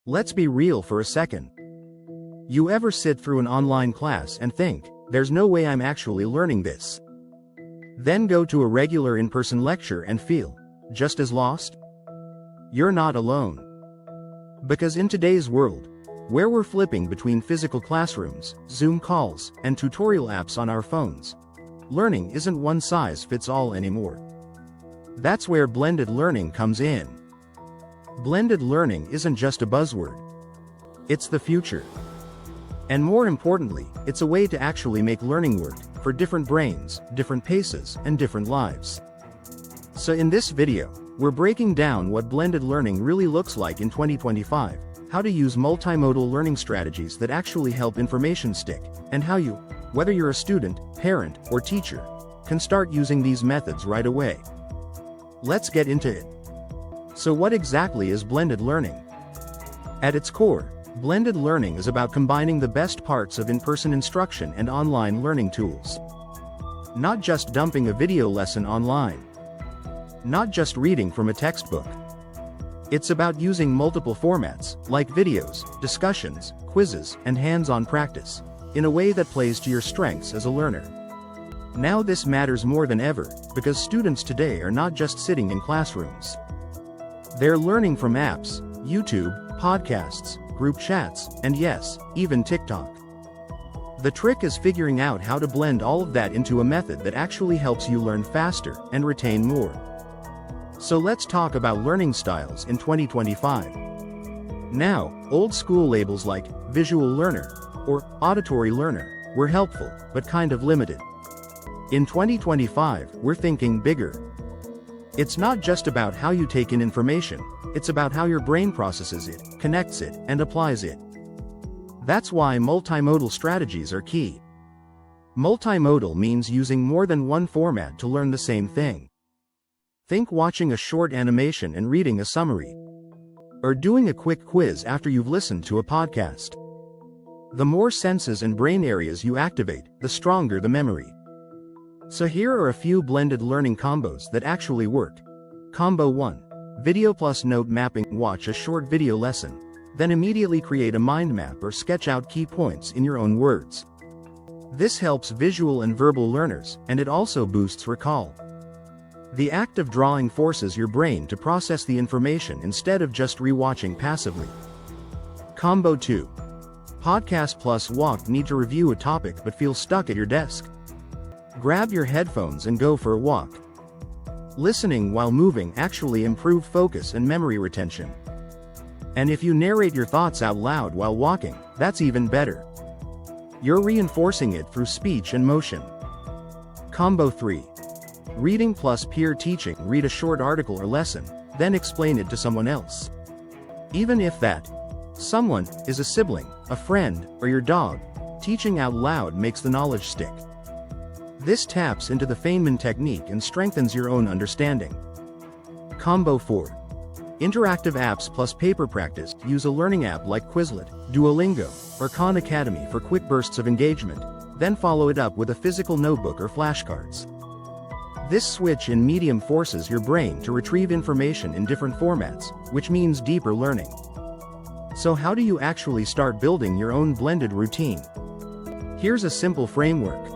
Let's be real for a second. You ever sit through an online class and think, there's no way I'm actually learning this? Then go to a regular in-person lecture and feel just as lost? You're not alone. Because in today's world, where we're flipping between physical classrooms, Zoom calls, and tutorial apps on our phones, learning isn't one size fits all anymore. That's where blended learning comes in. Blended learning isn't just a buzzword. It's the future. And more importantly, it's a way to actually make learning work for different brains, different paces, and different lives. So in this video, we're breaking down what blended learning really looks like in 2025, how to use multimodal learning strategies that actually help information stick, and how you, whether you're a student, parent, or teacher, can start using these methods right away. Let's get into it. So what exactly is blended learning? At its core, blended learning is about combining the best parts of in-person instruction and online learning tools. Not just dumping a video lesson online. Not just reading from a textbook. It's about using multiple formats, like videos, discussions, quizzes, and hands-on practice, in a way that plays to your strengths as a learner. Now this matters more than ever, because students today are not just sitting in classrooms. They're learning from apps, YouTube, podcasts, group chats, and yes, even TikTok. The trick is figuring out how to blend all of that into a method that actually helps you learn faster and retain more. So let's talk about learning styles in 2025. Now, old school labels like visual learner or auditory learner were helpful, but kind of limited. In 2025, we're thinking bigger. It's not just about how you take in information, it's about how your brain processes it, connects it, and applies it. That's why multimodal strategies are key. Multimodal means using more than one format to learn the same thing. Think watching a short animation and reading a summary. Or doing a quick quiz after you've listened to a podcast. The more senses and brain areas you activate, the stronger the memory. So here are a few blended learning combos that actually work. Combo 1. Video plus note mapping. Watch a short video lesson, then immediately create a mind map or sketch out key points in your own words. This helps visual and verbal learners, and it also boosts recall. The act of drawing forces your brain to process the information instead of just rewatching passively. Combo 2. Podcast plus walk. Need to review a topic but feel stuck at your desk? Grab your headphones and go for a walk. Listening while moving actually improves focus and memory retention. And if you narrate your thoughts out loud while walking, that's even better. You're reinforcing it through speech and motion. Combo 3. Reading plus peer teaching. Read a short article or lesson, then explain it to someone else. Even if that someone is a sibling, a friend, or your dog, teaching out loud makes the knowledge stick. This taps into the Feynman technique and strengthens your own understanding. Combo 4. Interactive apps plus paper practice. Use a learning app like Quizlet, Duolingo, or Khan Academy for quick bursts of engagement, then follow it up with a physical notebook or flashcards. This switch in medium forces your brain to retrieve information in different formats, which means deeper learning. So how do you actually start building your own blended routine? Here's a simple framework.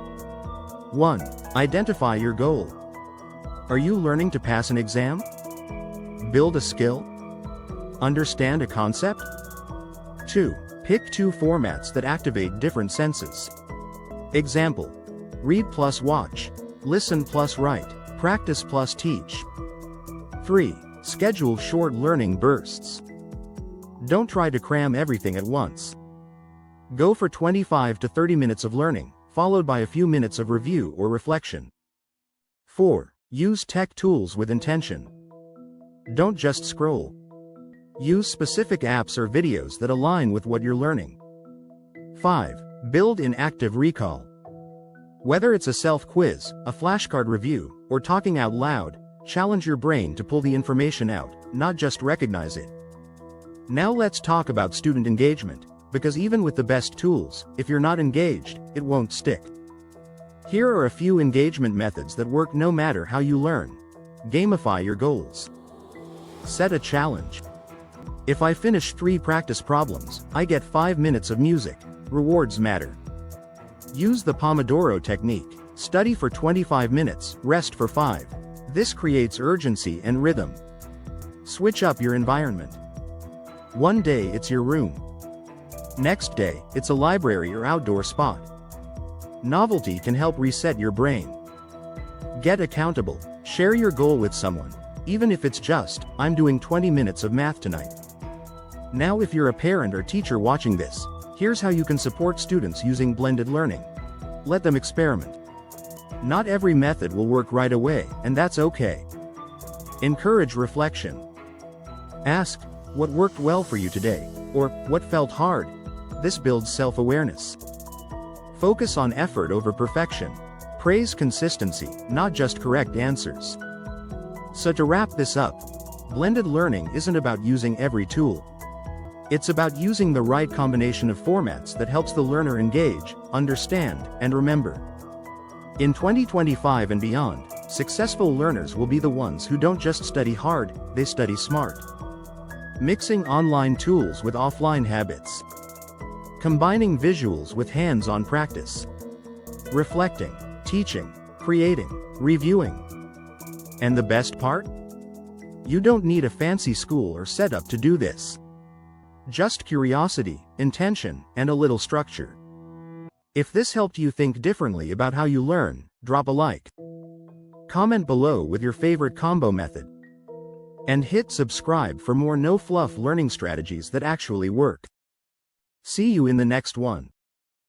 1. Identify your goal. Are you learning to pass an exam? Build a skill? Understand a concept? 2. Pick 2 formats that activate different senses. Example. Read plus watch. Listen plus write. Practice plus teach. 3. Schedule short learning bursts. Don't try to cram everything at once. Go for 25 to 30 minutes of learning, followed by a few minutes of review or reflection. 4. Use tech tools with intention. Don't just scroll. Use specific apps or videos that align with what you're learning. 5. Build in active recall. Whether it's a self-quiz, a flashcard review, or talking out loud, challenge your brain to pull the information out, not just recognize it. Now let's talk about student engagement, because even with the best tools, if you're not engaged, it won't stick. Here are a few engagement methods that work no matter how you learn. Gamify your goals. Set a challenge. If I finish 3 practice problems, I get 5 minutes of music. Rewards matter. Use the Pomodoro technique. Study for 25 minutes, rest for 5. This creates urgency and rhythm. Switch up your environment. One day it's your room. Next day, it's a library or outdoor spot. Novelty can help reset your brain. Get accountable. Share your goal with someone. Even if it's just, I'm doing 20 minutes of math tonight. Now if you're a parent or teacher watching this, here's how you can support students using blended learning. Let them experiment. Not every method will work right away, and that's okay. Encourage reflection. Ask, what worked well for you today? Or, what felt hard? This builds self-awareness. Focus on effort over perfection. Praise consistency, not just correct answers. So to wrap this up, blended learning isn't about using every tool. It's about using the right combination of formats that helps the learner engage, understand, and remember. In 2025 and beyond, successful learners will be the ones who don't just study hard, they study smart. Mixing online tools with offline habits. Combining visuals with hands-on practice. Reflecting, teaching, creating, reviewing. And the best part? You don't need a fancy school or setup to do this. Just curiosity, intention, and a little structure. If this helped you think differently about how you learn, drop a like. Comment below with your favorite combo method. And hit subscribe for more no-fluff learning strategies that actually work. See you in the next one.